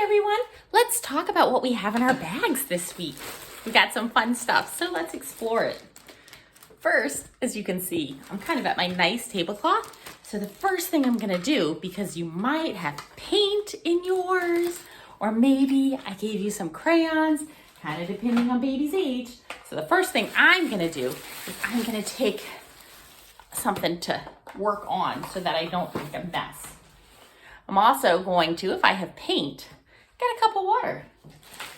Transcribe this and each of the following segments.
everyone. Let's talk about what we have in our bags this week. We got some fun stuff, so let's explore it. First, as you can see, I'm kind of at my nice tablecloth. So the first thing I'm gonna do, because you might have paint in yours, or maybe I gave you some crayons, kind of depending on baby's age. So the first thing I'm gonna do is I'm gonna take something to work on so that I don't make a mess. I'm also going to, if I have paint, get a cup of water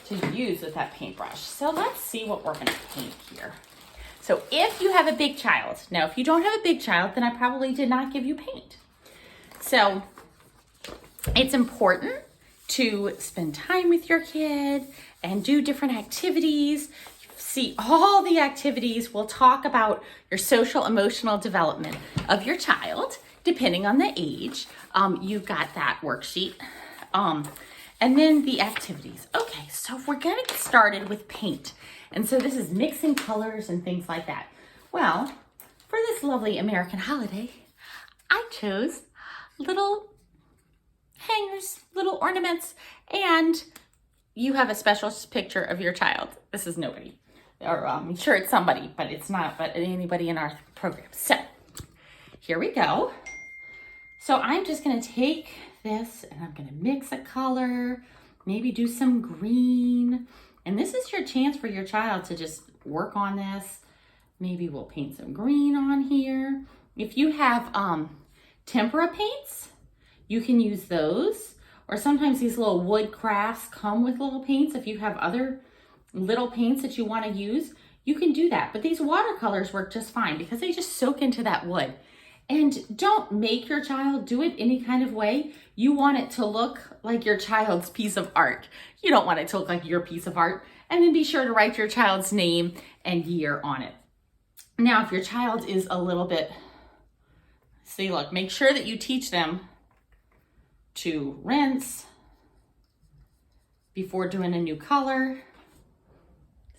to use with that paintbrush. So let's see what we're gonna paint here. So if you have a big child, now if you don't have a big child, then I probably did not give you paint. So it's important to spend time with your kid and do different activities. See all the activities. We'll talk about your social emotional development of your child, depending on the age. You've got that worksheet. And then the activities. Okay, so we're gonna get started with paint. And so this is mixing colors and things like that. Well, for this lovely American holiday, I chose little hangers, little ornaments, and you have a special picture of your child. This is nobody, or I'm sure it's somebody, but it's not but anybody in our program. So here we go. So I'm just gonna take this and I'm gonna mix a color, maybe do some green. And this is your chance for your child to just work on this. Maybe we'll paint some green on here. If you have tempera paints, you can use those. Or sometimes these little wood crafts come with little paints. If you have other little paints that you want to use, you can do that. But these watercolors work just fine because they just soak into that wood. And don't make your child do it any kind of way. You want it to look like your child's piece of art. You don't want it to look like your piece of art. And then be sure to write your child's name and year on it. Now, if your child is a little bit, see, look, make sure that you teach them to rinse before doing a new color.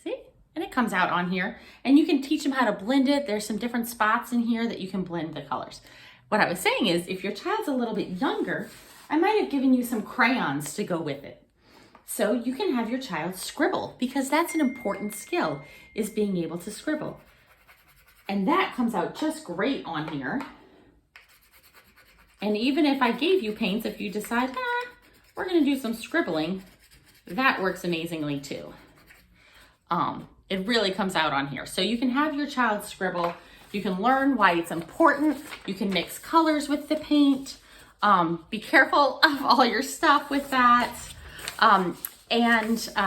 See? And it comes out on here. And you can teach them how to blend it. There's some different spots in here that you can blend the colors. What I was saying is, if your child's a little bit younger, I might have given you some crayons to go with it. So you can have your child scribble, because that's an important skill, is being able to scribble. And that comes out just great on here. And even if I gave you paints, if you decide, we're gonna do some scribbling, that works amazingly too. It really comes out on here. So you can have your child scribble. You can learn why it's important. You can mix colors with the paint. Be careful of all your stuff with that.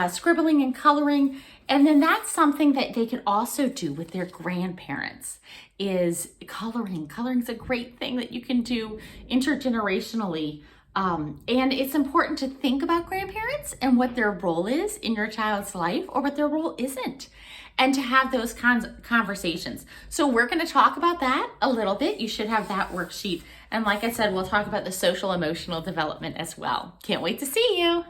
Scribbling and coloring. And then that's something that they can also do with their grandparents, is coloring. Coloring's a great thing that you can do intergenerationally. And it's important to think about grandparents and what their role is in your child's life, or what their role isn't, and to have those kinds of conversations. So we're going to talk about that a little bit. You should have that worksheet. And like I said, we'll talk about the social emotional development as well. Can't wait to see you.